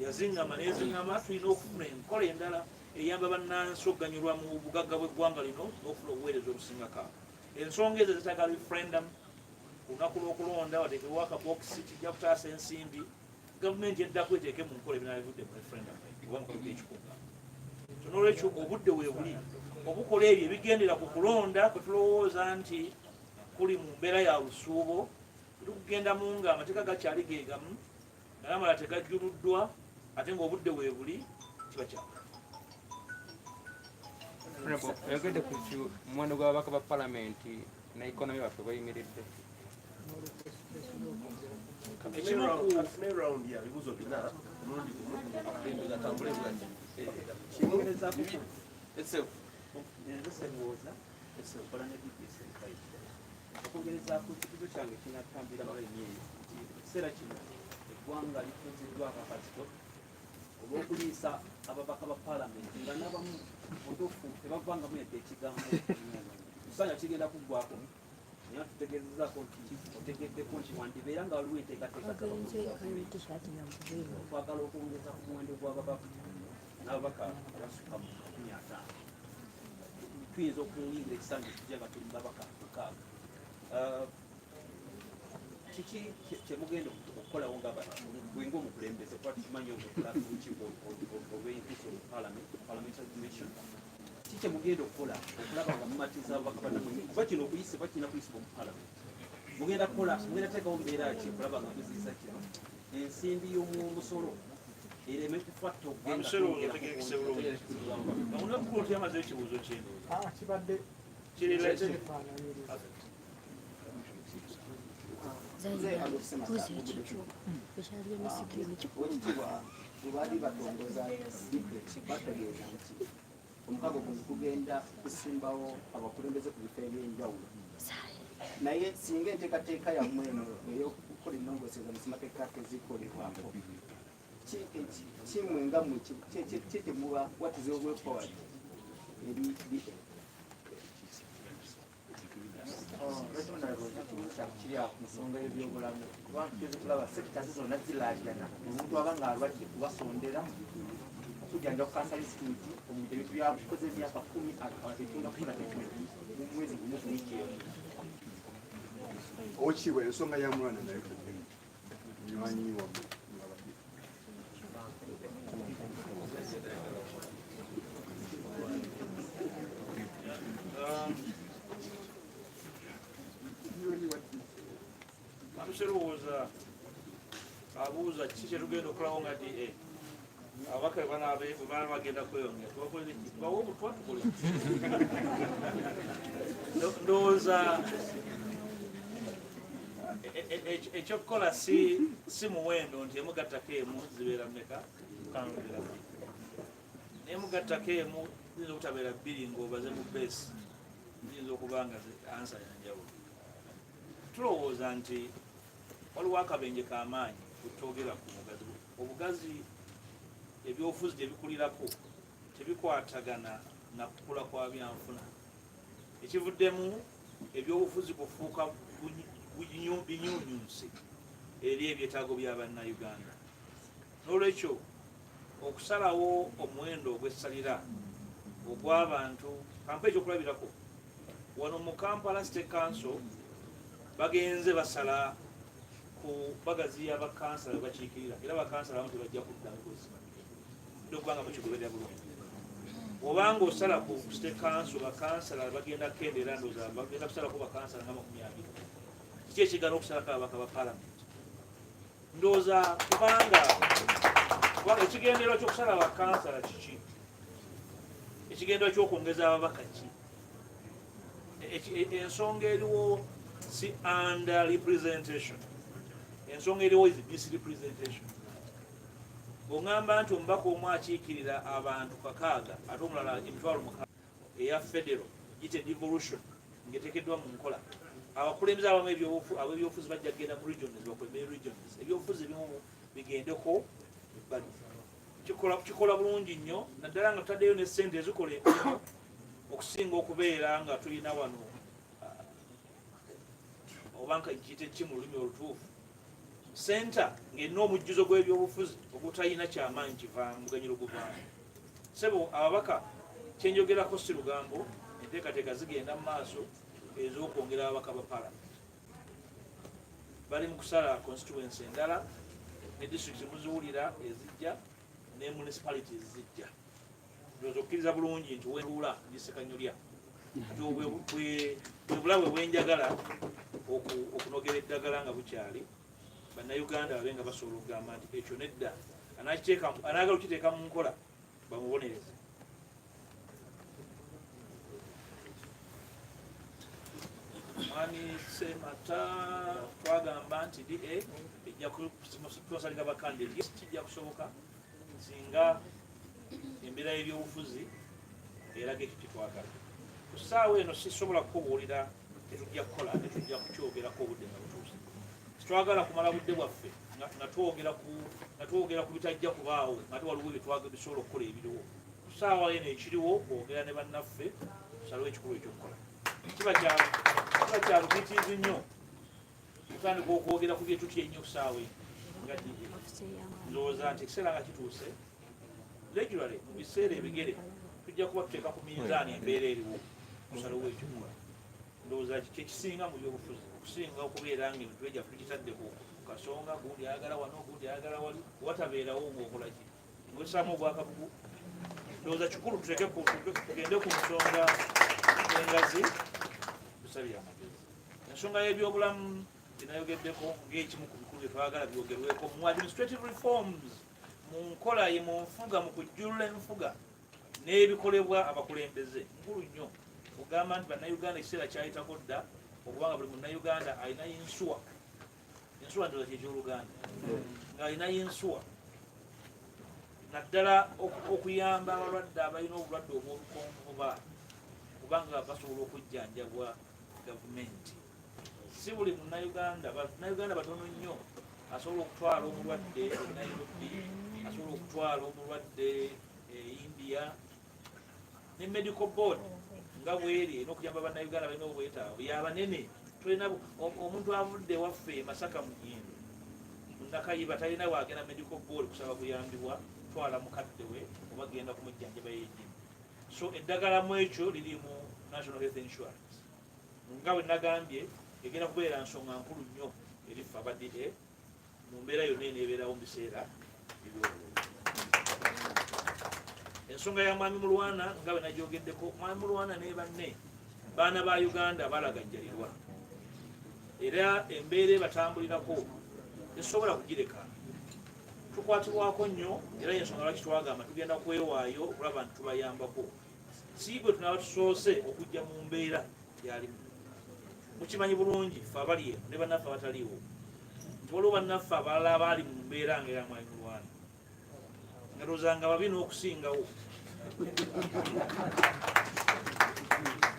yaziŋŋama neziŋŋama. Tulina okufuna enkola endala eyamba bannansi okuganyulwa mu bugagga bw'eggwanga lino n'okufuna obuweereza obusingako. Ensonga ezo zitaaga referendum. Ku lunaku lw'okulonda wateekebwa akabokisi kijja kutaasa ensimbi, gavumenti eddako eteeke mu nkola ebinaabivudde mu referendum oba mukolo g'ekikunga. N'olwekyo obudde weebuli obukola ebyo ebigendera ku kulonda kwe tulowooza nti kuli mu mbeera ya lusuubo, tukugendamu nga amateeka gakyali geegamu naye amala tegajjuluddwa ate ng'obudde weebuli kiba kyaka. Oyogedde ku muwendo gw'ababaka ba paalamenti na ikonomi baffe bweyimiridde. itself. Nzesebuuza esokola ne DPS okugerezaako ekibuzo kyange kinatambira mulemi eyo nti ekiseera kino eggwanga lifuziddwako akazito olw'okuliisa ababaka ba paalamenti nga n'abamu mutuufu tebavanga muyedde ekigambo kisanya kigenda kuggwako naye tutegeezezaako nti otegeddeko nti wandibeera nga waliwo enteekateekaokwagala okwongeza ku muwendo gw'ababaka n'ababaka abasukka mu 50. Tuyinza okuyingira ekisanja kijja nga tuli babaka 6. Kiki kyemugenda okukolawo nga bwenga omukulembeze kuba tukimanyi obulalukiiko olw'enkiso mu parliamentary commission, kiki kyemugenda okukola okulaba nga mumatiza ababaka bannamwe kuba kino okuyisibwa kirina kuyisibwa mu parliament? Mugenda teekawo mbeera ki okulaba nga muziyiza kino ensimbi y'omusolo ereme kufatta omunakkulu otyamaze ekibuuzo kino kibadde baali batongoza bategeeza nti omukago guno kugenda kusimbawo abakulembeze ku bifo ebyenjawulo, naye singa enteekateeka yammwe eno ey'okukola ennongoosereza mu zimateeka tezikolebwako, kimwe nga mmwe kitemuba what is your way forward eri DA? kiri awo ku nsonga y'ebyobulamu kubanga tugeze kulaba sekitazi zonna ziraajana omuntu aba nga alwadde kubasondera okujjanja kukansa disitulikiti omuntu ebintu byakoze emyaka 10 atetunda kufuna mu mwezi gumu ku wiiki emu. okiibwa ensonga ya mwana naye nywanyi wamu amuserowooza abuuza kiki kyetugenda okulawo nga DA ababaka bwe bagenda kweyongera tubawe obutwa tukole ndowooza ekyokukola si muwendo nti emugattako emu zibeera mmeka naye mugattako emu ziyinza okutabeera 2 ng'obaze mu beesi ziyinza okuba nga ansa yanjawulo. Tulowooza nti waliwo akabenje k'amaanyi kutwogera ku mugazi. Obugazi ebyobufuzi gye bikulirako tebikwatagana na kukula kwa byanfuna, ekivuddemu ebyobufuzi kufuuka binyuunyuusi eri ebyetaago bya bannayuganda. N'olwekyo okusalawo omuwendo ogw'essalira ogw'abantu kampa ekyokulabirako wano mu Kampala State Council bagenze basala ku bagaziya bakansala bakiikirira era bakansala abamu tebajja kuddamu okubanga mukigoberera bulungi. Obanga osala ku State Council bakansala bagenda kendeera ndooza bagenda kusalako bakansala nga 20. Kiki ekigaana okusalako ababaka ba palamenti? Ndooza kubanga ekigendererwa ky'okusala bakansala kiki? Ekigendererwa ky'okwongeza ababaka ki? Ensonga eriwo si under representation, ensonga eriwo is misrepresentation. Bw'oŋŋamba nti omubaka omu akiikirira abantu 600 ate omulala 6,000 eya federal gite devolution ng'eteekeddwa mu nkola, abakulembeze abamu ab'ebyobufuzi bajja kugenda mu regions bakulembere regions, ebyobufuzi ebimu bigendeko kikola bulungi nnyo naddala nga tutaddeyo ne ssente ezikola emirimu okusinga okubeera nga tulina wano obanka kiyite ki mu lulimi olutuufu senta ng'erina omujjuzo gw'ebyobufuzi ogutalina kyamaanyi kivaamu muganyiro guvaamu. Sebo ababaka kyenjogerako si lugambo, enteekateeka zigenda mu maaso ez'okwongera ababaka ba palamenti. Bali mu kusala constituency endala ne district muziwulira ezijja ne municipalities zijja. Ndowooza okkiriza bulungi nti wenduula ndisekanyolya bwebulabwe bwenjagala okunogera eddagala nga bukyali bannayuganda babe nga basobola okugamba nti ekyo nedda anaagala okukiteeka mu nkola bamubonereze. Mwani Semata twagamba nti DA ejja kusalira bakandidate kijja kusoboka singa embeera y'ebyobufuzi eraga ekyo kyetwagala. Ku ssaawa eno sisobola kukubuulira tetujja kukola tetujja kukyogerako obudde nga butuuse. Titwagala kumala budde bwaffe nga twogera ku bitajja kubaawo ate waliwo bisobola okukola ebiriwo. Ku ssaawa eno ekiriwo kwogera ne bannaffe tusalewo ekikulu ekyokukola. Kiba kya lugitiivu nnyo tutandika okwogera ku bye tutya ennyo ku ssaawa eno nga ndowooza nti ekiseera nga kituuse regularly mu biseera ebigere tujja kuba tuteeka ku minzaani embeera eriwo tusalewo ekyokukola. Ndowooza kyekisinga mu byobufuzi okusinga okubeera nga emitwe gyaffe tukitaddeko ku kasonga gundi ayagala wano gundi ayagala wali watabeerawo ngaokola ki ngosaamu obwakabugu. Ndowooza kikulu tugende ku nsonga engazi tusabire amagezi. Ensonga y'ebyobulamu gyenayogeddeko ng'ekimu ku bikulu bye twagala byogerweko mu administrative reforms, mu nkola ye mu nfuga, mu kujjulula enfuga n'ebikolebwa abakulembeze nkulu nnyo. Ogamba nti bannayuganda ekiseera kyayitako dda okubanga buli munnayuganda alina yinsuwa ndoza kyekyoluganda ng'alina yinsuwa naddala okuyamba abalwadde abalina obulwadde obw'obukonvuba kubanga basobola okujjanjabwa gavumenti. Si buli munnayuganda batono nnyo asobola okutwala omulwadde e Nairobi, asobola okutwala omulwadde e India. Ne medical board nga bweri n'okuyamba bannayuganda balina obwetaavu yabanene. Tulina omuntu avudde waffe Masaka Muyindu Nakayiba talina waagenda medical board kusaba kuyambibwa twala mukadde we oba genda kumujjanjaba yeejimu. So eddagala mu ekyo liri mu National Health Insurance. Nga bwe nagambye egenda kubeera nsonga nkulu nnyo eri ffe abadde mu mbeera yonna eneebeerawo mu biseera ebyobululu. Ensonga ya Mwami Mulwana nga bwe nagyogeddeko, Mwami Mulwana ne banne baana ba Uganda balagajjalirwa era embeera ebatambulirako tesobola kugireka. Tukwatibwako nnyo era y'ensonga lwaki twagamba tugenda kwewaayo okulaba nti tubayambako. Si bwe tunaaba tusoose okujja mu mbeera gyalimu. Mukimanyi bulungi ffe abali eno ne bannaffe abataliiwo nti waliwo bannaffe abalala abaali mu mbeera nga era Mwami Mulwana nga ndowooza nga babi n'okusingawo.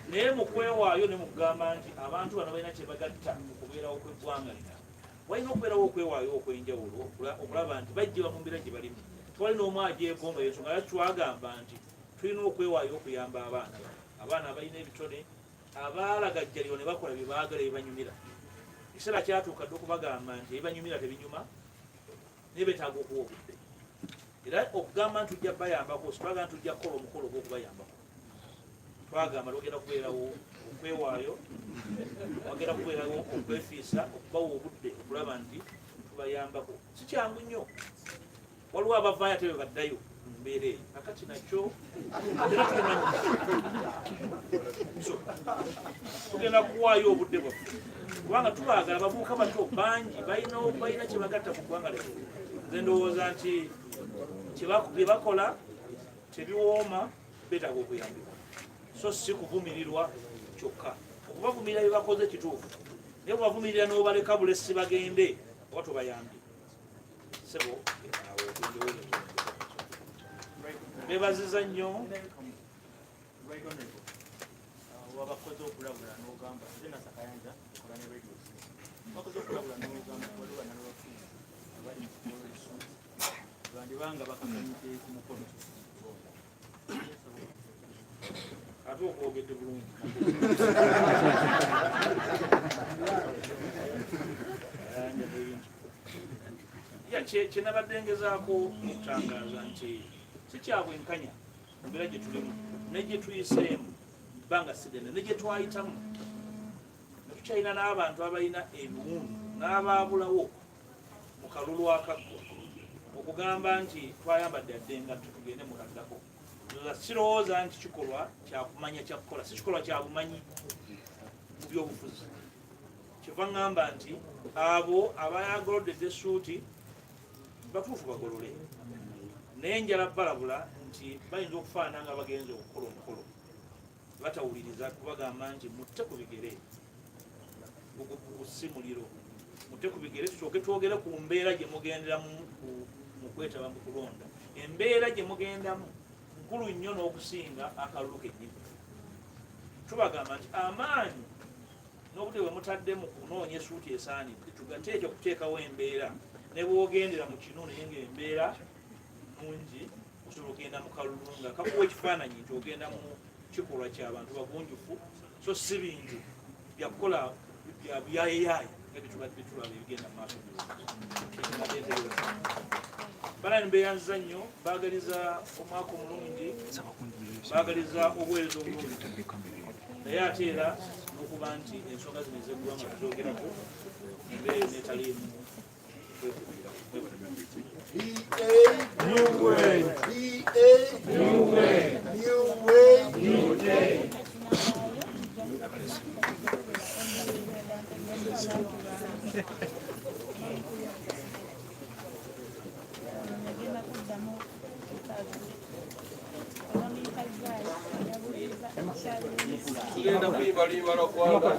Naye mu kwewaayo ne mu kugamba nti abantu bano balina kye bagatta okubeerawo kw'eggwanga lino, walina okubeerawo okwewaayo okw'enjawulo okulaba nti bajjibwa mu mbeera gye balimu. Tewali n'omu agyegomba ensonga lwaki twagamba nti tulina okwewaayo okuyamba abaana abalina ebitone abaalagajjalirwa ne bakola bye baagala ebibanyumira. Ekiseera kyatuuka dde okubagamba nti ebibanyumira tebinyuma naye beetaaga okuwa obudde. Era okugamba nti tujja bayambako sitwagamba nti tujja kukola omukolo ogw'okubayambako. Twagamba lwogenda kubeerawo okwewaayo, wagenda kubeerawo okwefiisa, okubawa obudde okulaba nti tubayambako. Si kyangu nnyo, waliwo abavaayo ate bwe baddayo mu mbeera eyo kakati nakyo era tulimanyi. So tugenda kuwaayo obudde bwaffe kubanga tubaagala. Abavubuka bato bangi balina kye bagatta ku ggwanga lyaffe. Nze ndowooza nti bye bakola tebiwooma, beetaaga okuyambibwa. So si kuvumirirwa kyokka. Okubavumirira bye bakoze kituufu, naye bubavumirira n'obaleka bulesi bagende oba tobayambye. Sebo beebaziza nnyo wabakoze okulabula n'ogamba nze Nasakayanja okola ne radio bakoze okulabula n'ogamba waliwo n'abafuzi abali mu kukolesa bandibanga bakakanyite ku mukono ate okwogedde bulungi. Kyenabadde ngezaako okutangaaza nti si kya bwenkanya mu mbeera gye tulimu ne gye tuyiseemu bbanga sidene ne gye twayitamu ne tukyalina n'abantu abalina ebiwundu n'abaabulawo mu kalulu akaggwa okugamba nti twayambadde adde engatto tugende muladdako. Sirowooza nti kikolwa kyakumanya kyakukola, si kikolwa kya bumanyi mu byobufuzi. Kyeva ŋŋamba nti abo abayagolodde essuuti batuufu bagolole, naye njala balabula nti bayinza okufaanana nga bagenze okukola omukolo batawuliriza kubagamba nti mutte ku bigere si muliro, mutte ku bigere tusooke twogere ku mbeera gye mugenderamu mu kwetaba mu kulonda. Embeera gye mugendamu kikulu nnyo n'okusinga akalulu kennyini. Tubagamba nti amaanyi n'obudde bwe mutadde mu kunoonya essuuti esaanidde tugateeke okuteekawo embeera ne bw'ogendera mu kinu naye ng'embeera nungi osobola okgenda mu kalulu nga kakuwa ekifaananyi nti ogenda mu kikolwa ky'abantu bagunjufu so si bintu byakukola byayeyaaya nga byetubadde tulaba ebigenda mu maaso bala nimbeeyanziza nnyo baagaliza omwaka omulungi baagaliza obuweereza obulungi naye ate era n'okuba nti ensonga zino ezeggwanga tuzogerako embeera netaliimu New way. New way. New way. New day. Tugenda kuyimba luyimba lw'okwanga.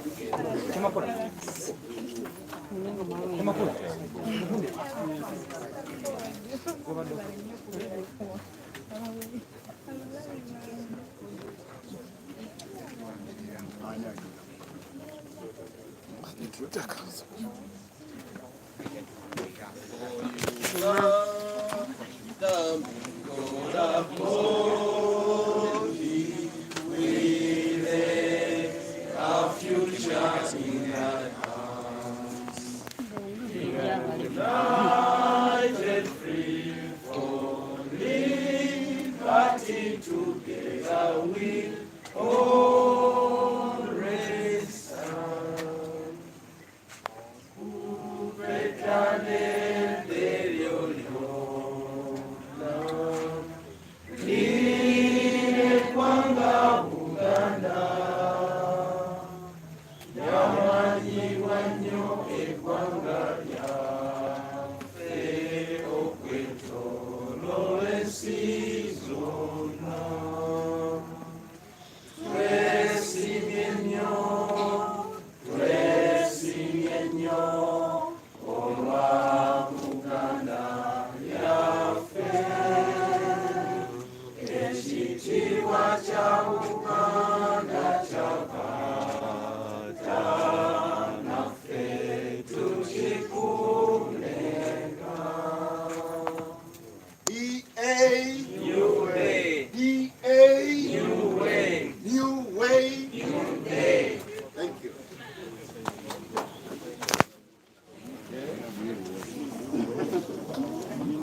Ekitiibwa kya Buganda